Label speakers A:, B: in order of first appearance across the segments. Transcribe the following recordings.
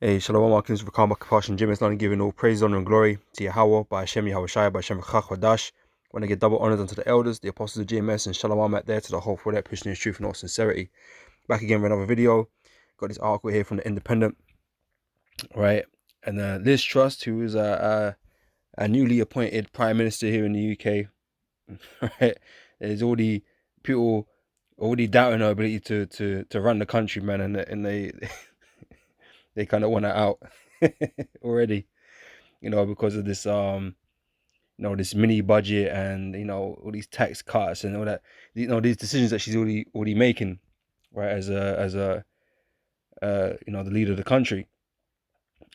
A: Hey, Shalom, Markins, Vakama, Kapash, and Jim. It's not giving all praise, honor, and glory to Yahweh, by Hashem, Yahweh Shai, by Hashem, Chachwadash. When I give double honors unto the elders, the apostles of GMS, and Shalom out there to the whole for that pushing his truth and all sincerity. Back again with another video. Got this article here from the Independent, right? And Liz Truss, who is a newly appointed Prime Minister here in the UK, right? There's already people already doubting her ability to run the country, man, and they they kind of want her out already. Because of this this mini budget and all these tax cuts and all that, these decisions that she's already making, right, as a the leader of the country,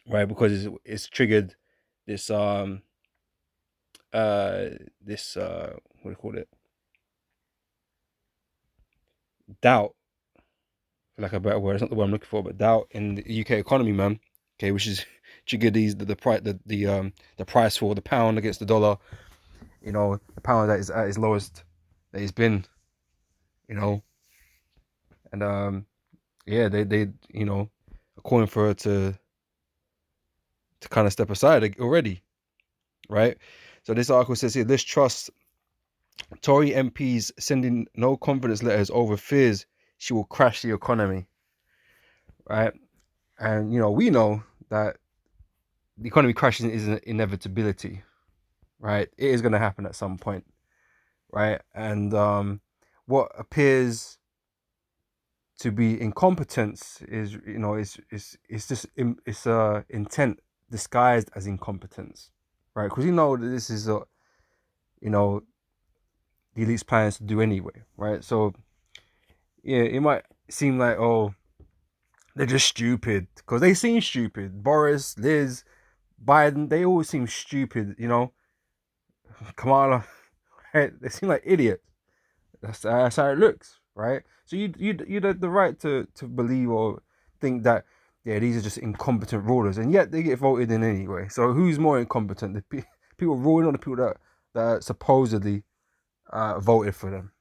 A: right, because it's triggered this what do you call it, doubt, for lack of a better word. It's not the word I'm looking for, but doubt in the UK economy, man. Okay, which is triggered the price, the price for the pound against the dollar. The pound that is at its lowest that it's been, and yeah, they are calling for her to kind of step aside already, right? So this article says here, Liz Truss, Tory MPs sending no confidence letters over fears she will crash the economy, right? And we know that the economy crashing is an inevitability, right? It is going to happen at some point, right? And what appears to be incompetence is it's just intent disguised as incompetence, right? Because that this is the elite's plans to do anyway, right? So yeah, it might seem like, oh, they're just stupid, because they seem stupid. Boris, Liz, Biden, they all seem stupid, Kamala, right? They seem like idiots. That's how it looks, right? So you'd have the right to believe or think that, yeah, these are just incompetent rulers, and yet they get voted in anyway. So who's more incompetent, the people ruling or the people that supposedly voted for them,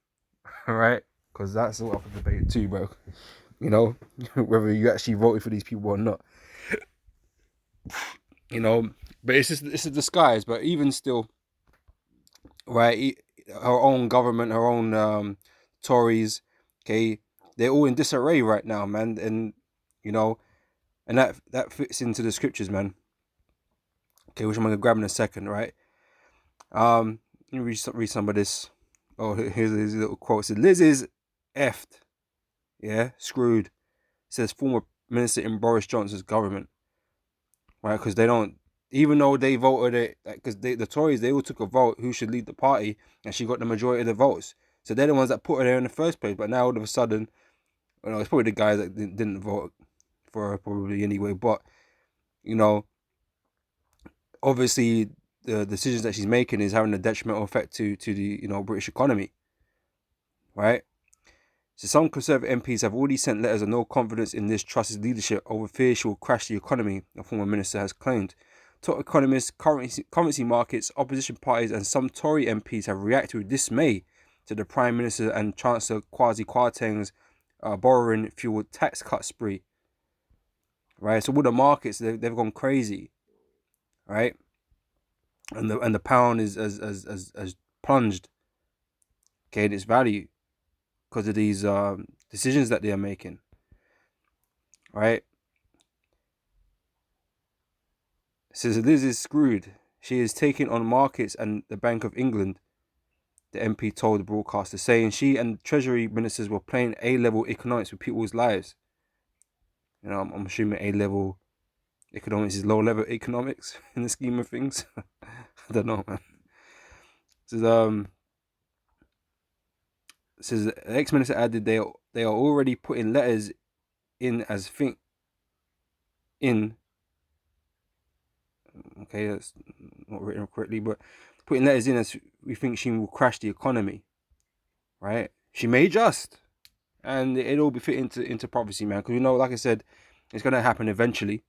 A: right? Because that's all up for debate too, bro. Whether you actually voted for these people or not. But it's a disguise. But even still, right? Her own government, her own Tories, okay, they're all in disarray right now, man. And and that fits into the scriptures, man. Okay, which I'm gonna grab in a second, right? Let me read some of this. Oh, here's a little quote. It says, Liz is effed, yeah, screwed. It says former minister in Boris Johnson's government, right? Because they don't, even though they voted it, because the Tories, they all took a vote who should lead the party, and she got the majority of the votes. So they're the ones that put her there in the first place. But now all of a sudden, it's probably the guys that didn't vote for her probably anyway. But obviously the decisions that she's making is having a detrimental effect to the British economy, right? So some Conservative MPs have already sent letters of no confidence in Liz Truss's leadership over fear she will crash the economy, a former minister has claimed. Top economists, currency markets, opposition parties, and some Tory MPs have reacted with dismay to the Prime Minister and Chancellor Kwasi Kwarteng's borrowing fueled tax cut spree. Right, so all the markets, they've gone crazy, right? And the pound is as plunged, okay, in its value, because of these decisions that they are making, right? It says Liz is screwed. She is taking on markets and the Bank of England, the MP told the broadcaster, saying she and Treasury ministers were playing A-level economics with people's lives. I'm assuming A-level economics is low-level economics in the scheme of things. I don't know, man. Says the ex-minister added they are already putting letters in as think in. Okay, that's not written correctly, but putting letters in as we think she will crash the economy, right? She may just, and it'll be fit into prophecy, man. Because like I said, it's gonna happen eventually,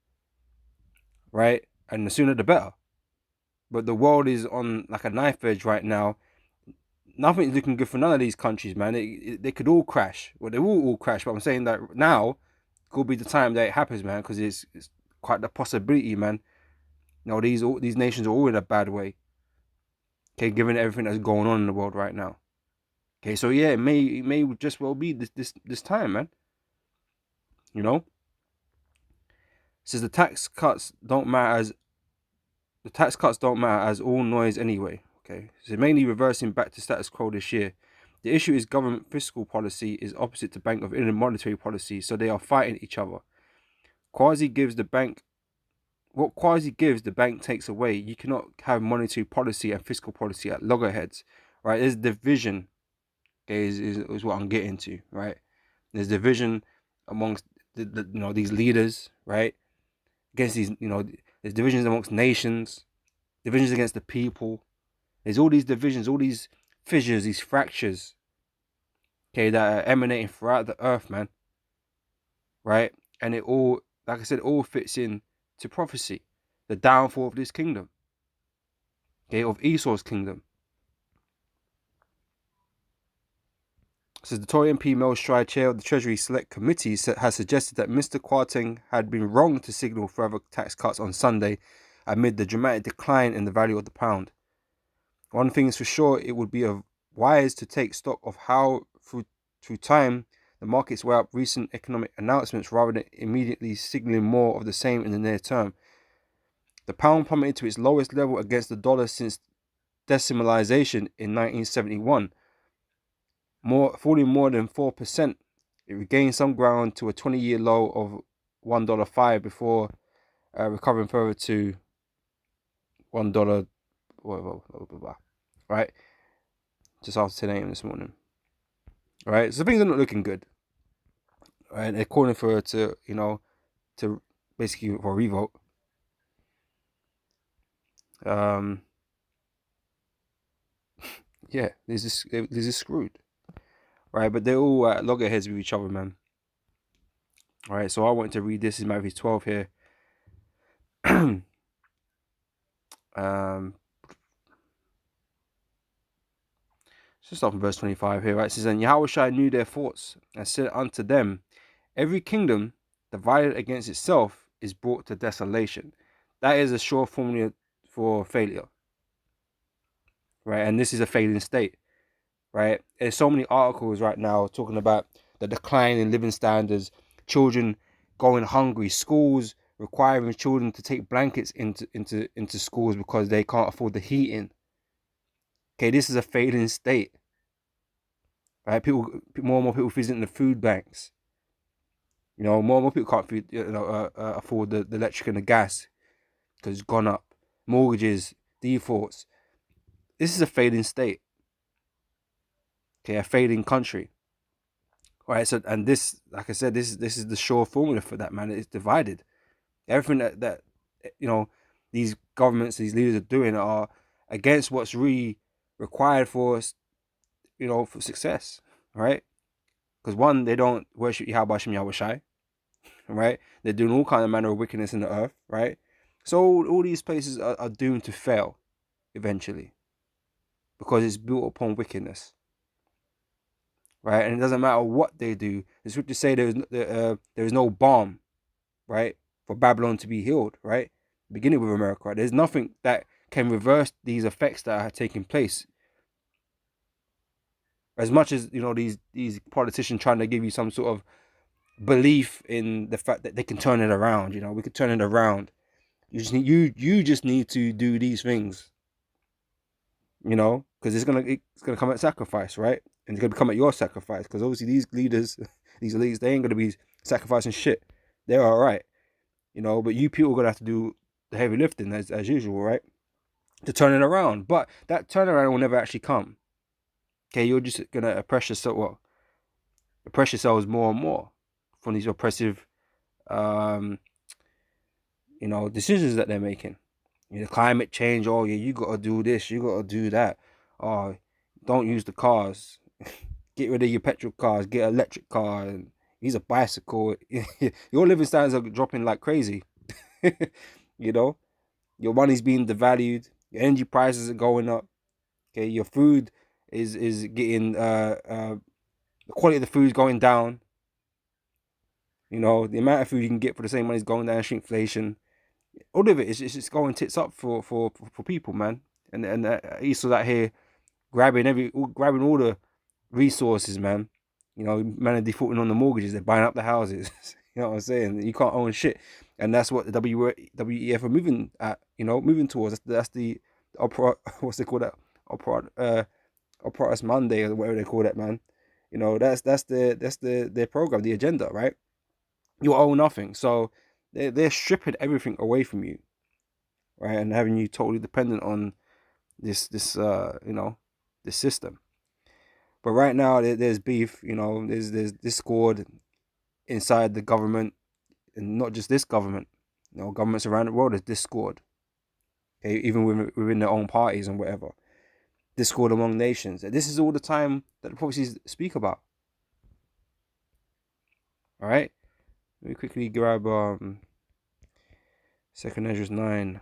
A: right? And the sooner the better. But the world is on like a knife edge right now. Nothing's looking good for none of these countries, man. They could all crash. Well, they will all crash. But I'm saying that now could be the time that it happens, man, because it's quite the possibility, man. You know, these nations are all in a bad way. Okay, given everything that's going on in the world right now. Okay, so yeah, it may just well be this time, man. You know, says the tax cuts don't matter as all noise anyway. Okay, so mainly reversing back to status quo this year. The issue is government fiscal policy is opposite to Bank of England monetary policy, so they are fighting each other. Quasi gives the bank what Quasi gives, the bank takes away. You cannot have monetary policy and fiscal policy at loggerheads, right? There's division, okay, is what I'm getting to, right? There's division amongst these leaders, right? Against these, there's divisions amongst nations, divisions against the people. There's all these divisions, all these fissures, these fractures, okay, that are emanating throughout the earth, man, right? And it all, like I said, all fits in to prophecy, the downfall of this kingdom, okay, of Esau's kingdom. So the Tory MP Mel Stride, chair of the Treasury Select Committee, has suggested that Mr. Kwarteng had been wrong to signal further tax cuts on Sunday amid the dramatic decline in the value of the pound. One thing is for sure, it would be wise to take stock of how, through time, the markets weigh up recent economic announcements rather than immediately signaling more of the same in the near term. The pound plummeted to its lowest level against the dollar since decimalization in 1971, falling more than 4%. It regained some ground to a 20-year low of $1.05 before recovering further to $1, right? Just after 10 a.m. this morning. Right, so things are not looking good. Right, they're calling for to basically for a revote. Yeah, this is screwed. Right, but they're all at loggerheads with each other, man. All right, so I wanted to read this in Matthew 12 here. Just start from verse 25 here, right? It says, and Yahushua knew their thoughts and said unto them, every kingdom divided against itself is brought to desolation. That is a sure formula for failure, right? And this is a failing state, right? There's so many articles right now talking about the decline in living standards, children going hungry, schools requiring children to take blankets into schools because they can't afford the heating. Okay, this is a failing state, right? More and more people visiting the food banks. More and more people can't afford the electric and the gas because it's gone up. Mortgages, defaults. This is a failing state. Okay, a failing country. Right. So, and this, like I said, this is the sure formula for that, man. It's divided. Everything that these governments, these leaders are doing are against what's really required for us, for success, right? Because one, they don't worship Yahweh Hashem Yahushai, right? They're doing all kind of manner of wickedness in the earth, right? So all these places are doomed to fail eventually because it's built upon wickedness, right? And it doesn't matter what they do. The scriptures say there is no balm, right, for Babylon to be healed, right? Beginning with America, right? There's nothing that can reverse these effects that are taking place. As much as these politicians trying to give you some sort of belief in the fact that they can turn it around, we could turn it around. You just need to do these things, because it's gonna come at sacrifice, right? And it's gonna come at your sacrifice, because obviously these leaders, these elites, they ain't gonna be sacrificing shit. They're all right, but you people are gonna have to do the heavy lifting as usual, right? To turn it around. But that turnaround will never actually come. Okay, you're just gonna oppress yourselves more and more from these oppressive decisions that they're making. Climate change, oh yeah, you gotta do this, you gotta do that. Oh, don't use the cars. Get rid of your petrol cars, get an electric car, and use a bicycle. Your living standards are dropping like crazy. Your money's being devalued, your energy prices are going up. Okay, your food is getting the quality of the food is going down. You know, the amount of food you can get for the same money is going down, shrinkflation. All of it is just going tits up for people, man. And Esau's out here grabbing all the resources, man. You know, man are defaulting on the mortgages. They're buying up the houses. You know what I'm saying? You can't own shit, and that's what the WEF are moving at. You know, moving towards. That's the opera. What's they call that? Opera. Operatus Monday or whatever they call that, man. You know, that's their program, the agenda, right? You own nothing, so they're stripping everything away from you, right, and having you totally dependent on this you know, this system. But right now there's beef, you know, there's discord inside the government, and not just this government, you know, governments around the world. There's discord, okay, even within their own parties and whatever. Discord among nations. And this is all the time that the prophecies speak about. All right, let me quickly grab Second Ezra 9.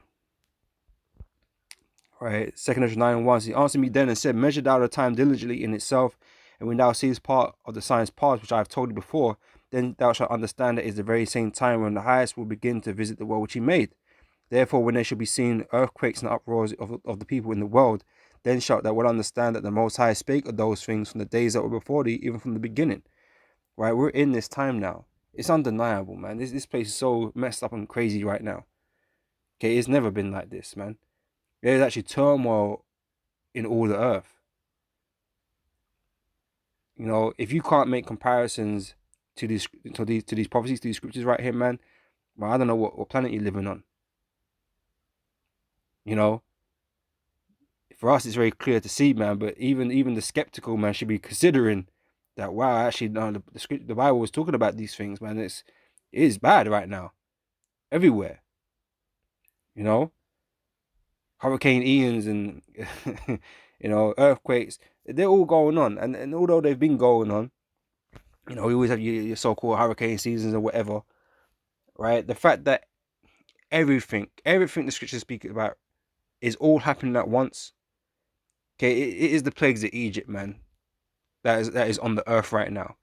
A: Right, Second Ezra 9:1. He answered me then and said, measure thou the time diligently in itself, and when thou seest part of the signs past, which I have told you before, then thou shalt understand that it is the very same time when the highest will begin to visit the world which he made. Therefore, when there shall be seen earthquakes and uproars of the people in the world, then shalt thou well understand that the Most High spake of those things from the days that were before thee, even from the beginning. Right, we're in this time now. It's undeniable, man. This place is so messed up and crazy right now. Okay, it's never been like this, man. There's actually turmoil in all the earth. You know, if you can't make comparisons to these prophecies, to these scriptures right here, man, well, I don't know what planet you're living on. You know, for us it's very clear to see, man. But even the skeptical man should be considering that. Wow, actually, no, the Bible was talking about these things, man. It is bad right now, everywhere. You know, Hurricane Ian's and you know, earthquakes. They're all going on, and although they've been going on, you know, we always have your so-called hurricane seasons or whatever, right? The fact that everything the scriptures speak about is all happening at once. Okay, it is the plagues of Egypt, man. That is on the earth right now.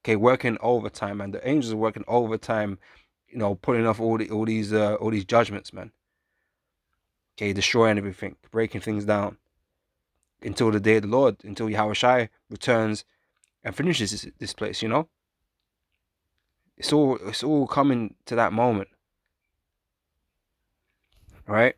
A: Okay, working overtime, man. The angels are working overtime, you know, putting off all these judgments, man. Okay, destroying everything, breaking things down until the day of the Lord, until Yahushua returns and finishes this place. You know, it's all coming to that moment, right?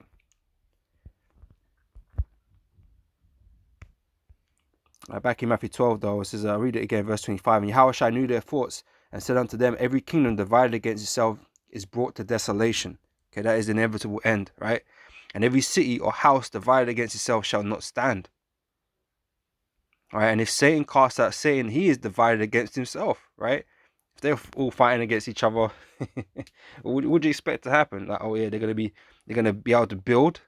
A: Back in Matthew 12, though, it says, I'll read it again, verse 25. And Yahushua knew their thoughts and said unto them, every kingdom divided against itself is brought to desolation. Okay, that is the inevitable end, right? And every city or house divided against itself shall not stand. All right, and if Satan casts out Satan, he is divided against himself, right? If they're all fighting against each other, what would you expect to happen? Like, oh yeah, they're gonna be able to build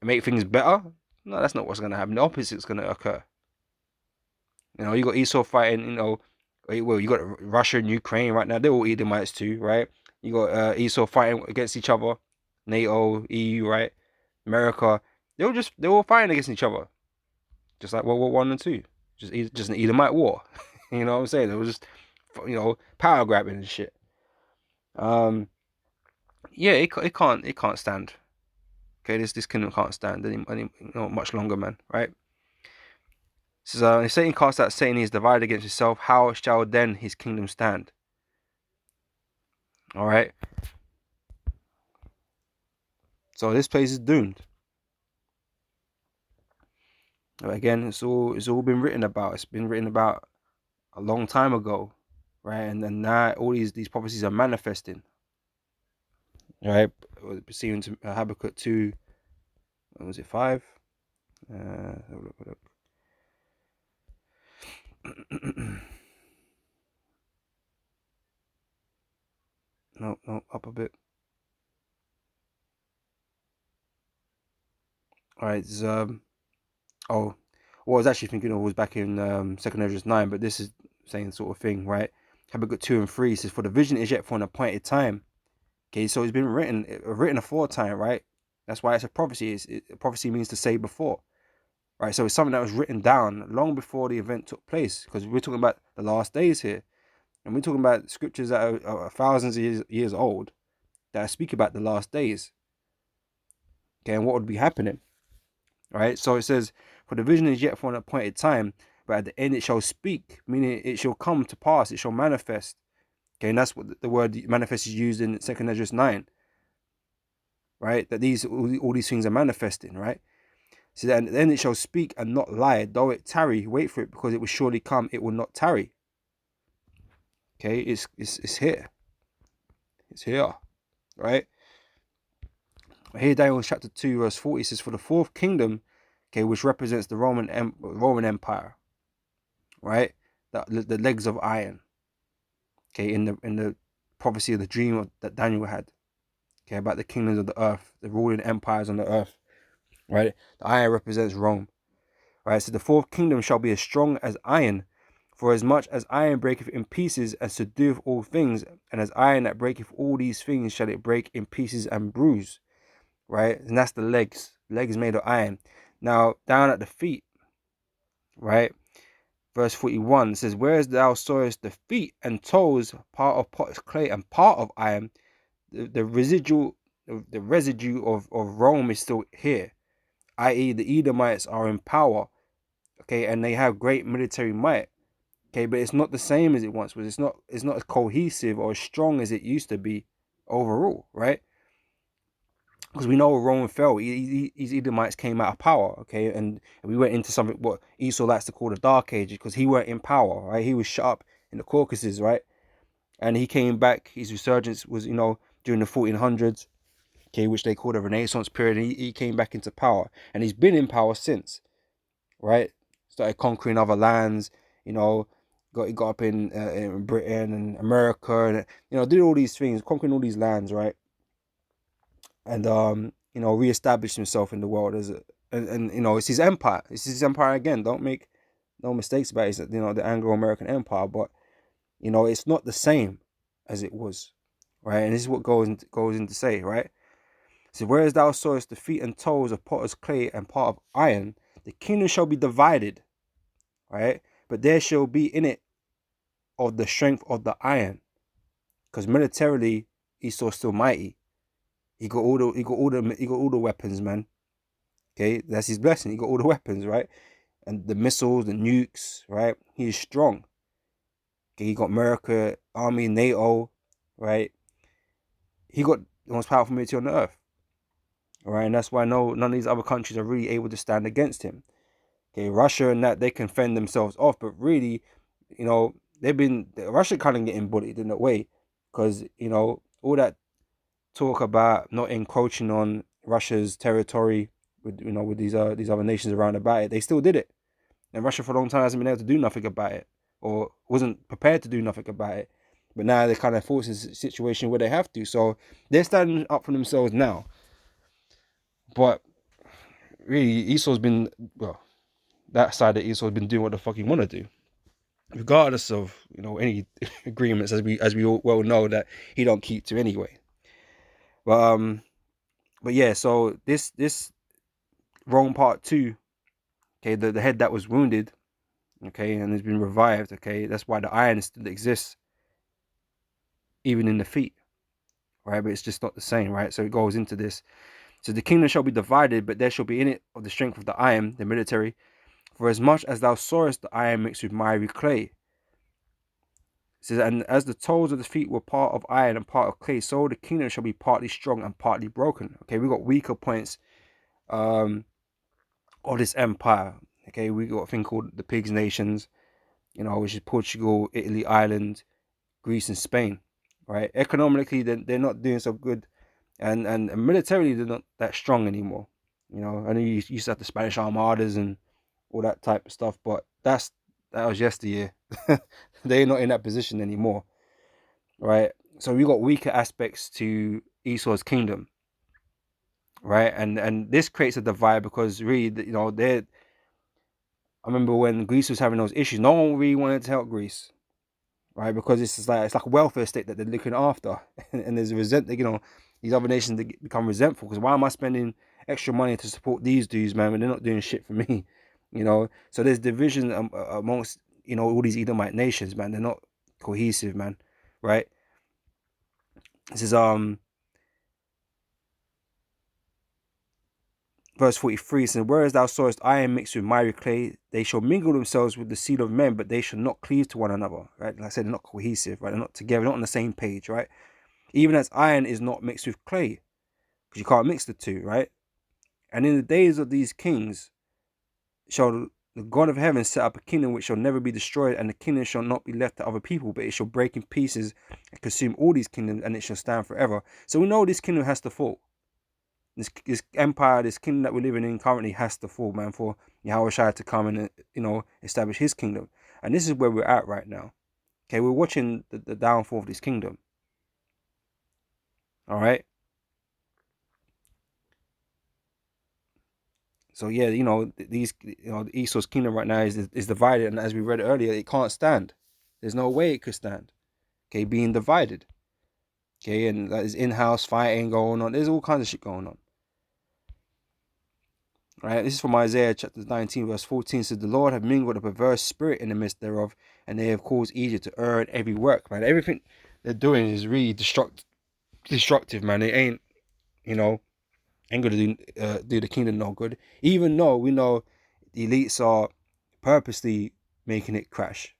A: and make things better? No, that's not what's gonna happen. The opposite is gonna occur. You know, you got Esau fighting, you know, well, you got Russia and Ukraine right now. They're all Edomites too, right? You got Esau fighting against each other, NATO, EU, right? America. They were fighting against each other, just like World War One and Two. Just an Edomite war. You know what I'm saying? It was just, you know, power grabbing and shit. Yeah, it can't stand. Okay, this kingdom can't stand any you know, much longer, man. Right? It says, if Satan casts out Satan, he is divided against himself. How shall then his kingdom stand? All right. So this place is doomed. Again, it's all been written about. It's been written about a long time ago, right? And then now all these prophecies are manifesting. All right. Proceeding to Habakkuk 2. What was it, 5? Look. No, up a bit. All right. Oh, what I was actually thinking of was back in Second Ezra 9, but this is saying sort of thing, right? Habakkuk 2 and 3 says, for the vision is yet for an appointed time. Okay, so it's been written aforetime, right? That's why it's a prophecy. Prophecy means to say before, right? So it's something that was written down long before the event took place, because we're talking about the last days here. And we're talking about scriptures that are thousands of years old that speak about the last days. Okay, and what would be happening, right? So it says, for the vision is yet for an appointed time, but at the end it shall speak, meaning it shall come to pass, it shall manifest. Okay, and that's what the word manifest is used in 2 Esdras 9, right? That all these things are manifesting, right? So that then it shall speak and not lie, though it tarry, wait for it, because it will surely come, it will not tarry. Okay, it's here. It's here, right? Here Daniel chapter 2 verse 40 says, for the fourth kingdom, okay, which represents the Roman Empire, right? The legs of iron, okay, in the prophecy of the dream that Daniel had, okay, about the kingdoms of the earth, the ruling empires on the earth, right? The iron represents Rome, right? So the fourth kingdom shall be as strong as iron, for as much as iron breaketh in pieces and subdueth all things, and as iron that breaketh all these things shall it break in pieces and bruise, right? And that's the legs made of iron. Now down at the feet, right? Verse 41 says, whereas thou sawest the feet and toes, part of potter's clay and part of iron, the residue of Rome is still here, i.e. the Edomites are in power, okay, and they have great military might, okay, but it's not the same as it once was. It's not as cohesive or as strong as it used to be overall, right? Because we know Rome fell, these Edomites came out of power, okay, and we went into something what Esau likes to call the Dark Ages, because he weren't in power, right? He was shut up in the Caucasus, right? And he came back. His resurgence was, during the 1400s, okay, which they call the Renaissance period. And he came back into power, and he's been in power since, right? Started conquering other lands, got up in Britain and America, and did all these things, conquering all these lands, right? And reestablished himself in the world as and it's his empire. It's his empire again. Don't make no mistakes about it. It's, the Anglo-American Empire, but it's not the same as it was, right? And this is what goes in to say, right? So whereas thou sawest the feet and toes of potter's clay and part of iron, the kingdom shall be divided, right? But there shall be in it of the strength of the iron, because militarily Esau's still mighty. He got all the weapons, man. Okay, that's his blessing. He got all the weapons, right? And the missiles, the nukes, right? He is strong. Okay, he got America, army, NATO, right? He got the most powerful military on the earth, right? And that's why none of these other countries are really able to stand against him. Okay, Russia and that, they can fend themselves off, but really, Russia kind of getting bullied in a way, because all that talk about not encroaching on Russia's territory with these other nations around about it, they still did it, and Russia for a long time hasn't been able to do nothing about it, or wasn't prepared to do nothing about it. But now they're kind of forced in a situation where they have to, so they're standing up for themselves now. But really, Esau's been that side of Esau's been doing what the fuck he want to do, regardless of any agreements, as we all well know that he don't keep to anyway. But yeah, so this Rome Part 2, okay, the head that was wounded, okay, and has been revived, okay, that's why the iron still exists even in the feet, right? But it's just not the same, right? So it goes into this. So the kingdom shall be divided, but there shall be in it of the strength of the iron, the military, for as much as thou sawest the iron mixed with miry clay. It says, and as the toes of the feet were part of iron and part of clay, so the kingdom shall be partly strong and partly broken. Okay, we got weaker points of this empire. Okay, we got a thing called the Pigs Nations, which is Portugal, Italy, Ireland, Greece, and Spain. Right, economically they're not doing so good, and militarily they're not that strong anymore. I know you used to have the Spanish armadas and all that type of stuff, but that was yesteryear. They're not in that position anymore, right? So we got weaker aspects to Esau's kingdom, right? And this creates a divide, because really, they're. I remember when Greece was having those issues, no one really wanted to help Greece, right? Because it's like a welfare state that they're looking after, and there's these other nations that become resentful, because why am I spending extra money to support these dudes, man, when they're not doing shit for me, So there's division amongst all these Edomite nations, man. They're not cohesive, man. Right? This is verse 43 says, whereas thou sawest iron mixed with miry clay, they shall mingle themselves with the seed of men, but they shall not cleave to one another. Right? Like I said, they're not cohesive, right? They're not together, not on the same page, right? Even as iron is not mixed with clay, because you can't mix the two, right? And in the days of these kings shall the God of heaven set up a kingdom which shall never be destroyed, and the kingdom shall not be left to other people, but it shall break in pieces and consume all these kingdoms, and it shall stand forever. So we know this kingdom has to fall. This empire, this kingdom that we're living in currently has to fall, man, for Yahushua to come and, establish his kingdom. And this is where we're at right now. Okay, we're watching the downfall of this kingdom. All right. So yeah, Esau's kingdom right now is divided, and as we read earlier, it can't stand. There's no way it could stand. Okay, being divided. Okay, and there's in-house fighting going on. There's all kinds of shit going on. Right, this is from Isaiah chapter 19, verse 14. It says, the Lord have mingled a perverse spirit in the midst thereof, and they have caused Egypt to err in every work. Man, everything they're doing is really destructive, man. It ain't gonna do the kingdom no good. Even though we know the elites are purposely making it crash.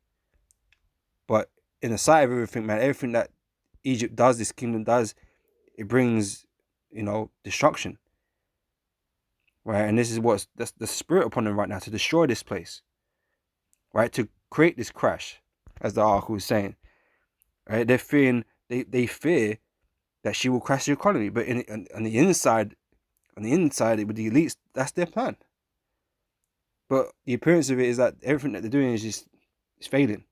A: But in the sight of everything, man, everything that Egypt does, this kingdom does, it brings, destruction. Right? And this is what's the spirit upon them right now, to destroy this place. Right? To create this crash, as the article is saying. Right? They're fearing, they fear that she will crash the economy. But on the inside with the elites, that's their plan. But the appearance of it is that everything that they're doing is failing.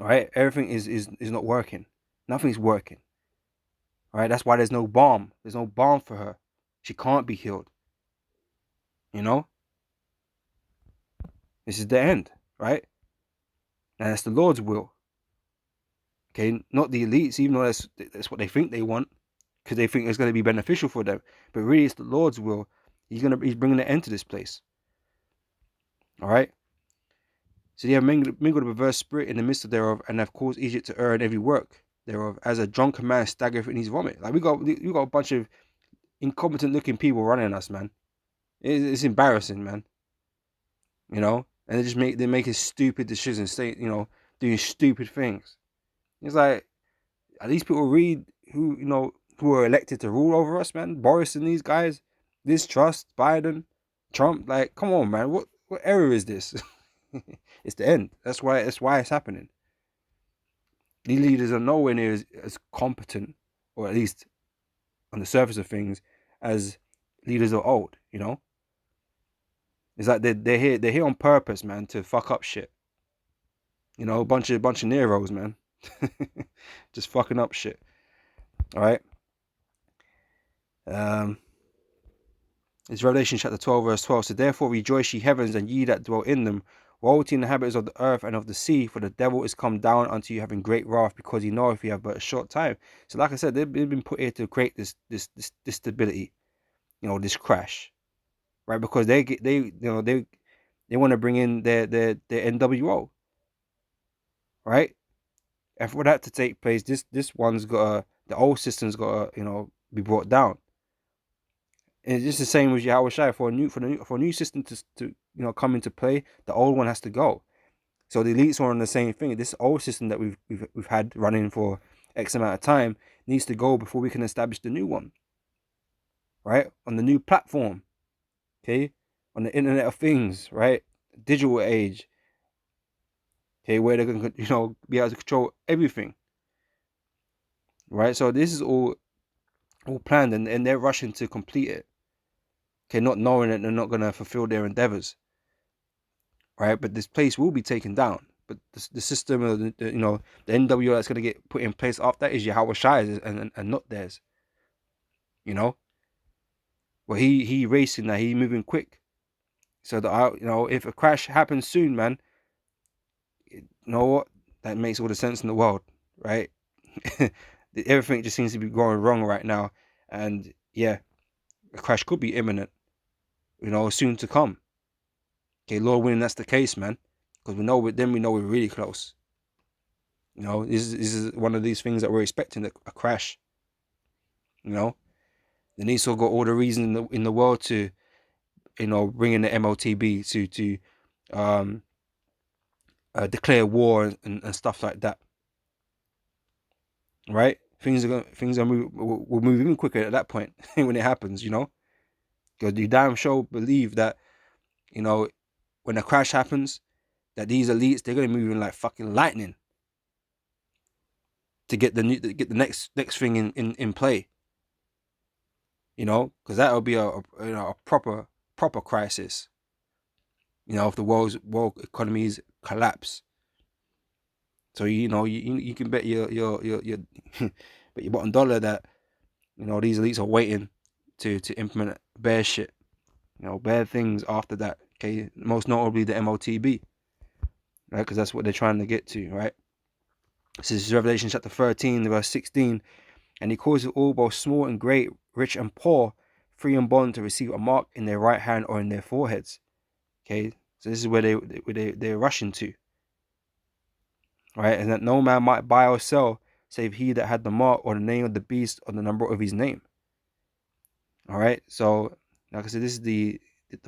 A: All right, everything is not working. Nothing's working. All right, that's why there's no balm. There's no balm for her. She can't be healed. This is the end, right? And that's the Lord's will. Okay, not the elites, even though that's what they think they want, because they think it's going to be beneficial for them. But really, it's the Lord's will. He's bringing an end to this place. All right. So they have mingled a perverse spirit in the midst of thereof, and have caused Egypt to err in every work thereof, as a drunken man staggereth in his vomit. Like we got a bunch of incompetent looking people running us, man. It's embarrassing, man. And they're making stupid decisions, doing stupid things. It's like, are these people who are elected to rule over us, man? Boris and these guys, Liz Truss, Biden, Trump, like, come on, man. What era is this? It's the end. That's why it's happening. These leaders are nowhere near as competent, or at least on the surface of things, as leaders of old. It's like they're here on purpose, man, to fuck up shit. A bunch of Neros, man. Just fucking up shit. All right. It's Revelation chapter 12, verse 12. So therefore rejoice, ye heavens, and ye that dwell in them. Woe to the inhabitants of the earth and of the sea, for the devil is come down unto you, having great wrath, because he knoweth you have but a short time. So like I said, they've been put here to create this stability, this crash, right? Because they want to bring in their NWO, right? And for that to take place, this one's got the old system's got to be brought down. And it's just the same with Yahushua. For a new system to come into play, the old one has to go. So the elites are on the same thing. This old system that we've had running for X amount of time needs to go before we can establish the new one. Right? On the new platform. Okay? On the Internet of Things, right? Digital age. Okay, where they're gonna be able to control everything. Right? So this is all planned, and they're rushing to complete it. Okay, not knowing that they're not gonna fulfill their endeavors. Right? But this place will be taken down. But the system of the NWO that's gonna get put in place after that is Yahushua and not theirs. Well, he racing that, he moving quick. So that if a crash happens soon, man, you know what? That makes all the sense in the world, right? Everything just seems to be going wrong right now, and yeah, a crash could be imminent. Soon to come. Okay, Lord willing, that's the case, man. because we know we're really close. You know, this is one of these things that we're expecting, a crash. You know, the NISO got all the reason in the world to, you know, bring in the MOTB to declare war and stuff like that. Right? Things are will move even quicker at that point when it happens. You know, because you damn sure believe that, you know, when a crash happens, that these elites, they're gonna move in like fucking lightning to get the next thing in play. You know, because that'll be a proper crisis. You know, if the world economies collapse. So you know, you can bet your bet your bottom dollar that, you know, these elites are waiting to implement bad shit. You know, bad things after that. Okay, most notably the MOTB, right? Because that's what they're trying to get to, right? This is Revelation chapter 13, verse 16. And he calls it all, both small and great, rich and poor, free and bond, to receive a mark in their right hand or in their foreheads. Okay, so this is where they're rushing to, right? And that no man might buy or sell, save he that had the mark or the name of the beast or the number of his name. All right, so like I said, this is the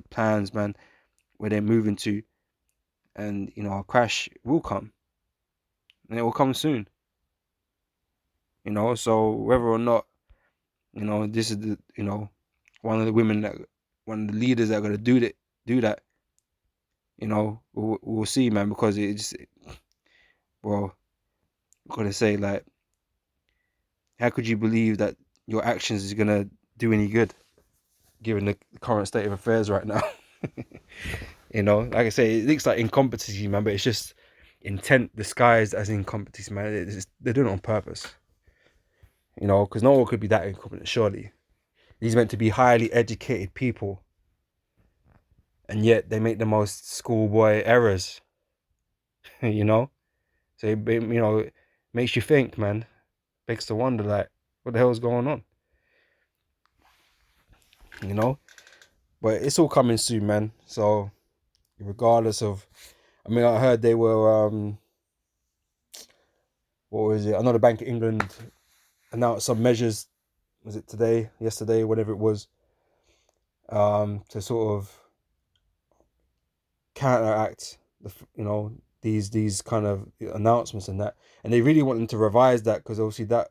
A: plans, man, where they're moving to, and you know, a crash will come, and it will come soon. You know, so whether or not, you know, this is the, you know, one of the leaders that are gonna do that, you know, we'll see, man, because it just, well, I'm gonna say, like, how could you believe that your actions is gonna do any good, given the current state of affairs right now? You know, like I say, it looks like incompetency, man, but it's just intent disguised as incompetency, man. They're doing it on purpose. You know, because no one could be that incompetent, surely. These are meant to be highly educated people, and yet they make the most schoolboy errors. You know, so you know, it makes you think, man. Makes to wonder, like, what the hell is going on? You know, but it's all coming soon, man. So regardless of, I mean, I heard they were what was it? I know the Bank of England announced some measures. Was it today, yesterday, whatever it was, to sort of counteract the, you know, these kind of announcements and that, and they really want them to revise that, because obviously that,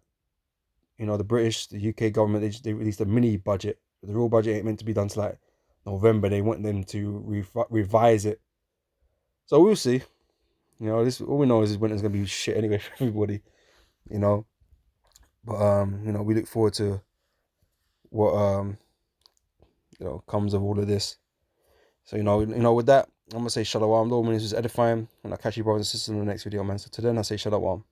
A: you know, the UK government, they released a mini budget. The real budget ain't meant to be done till like November. They want them to revise it. So we'll see. You know, this, all we know is this winter's gonna be shit anyway for everybody. You know, but you know, we look forward to what you know, comes of all of this. So you know, with that, I'm gonna say shalom. Lord, this is edifying, and I'll catch you brothers and sisters in the next video, man. So till then, I say shalom.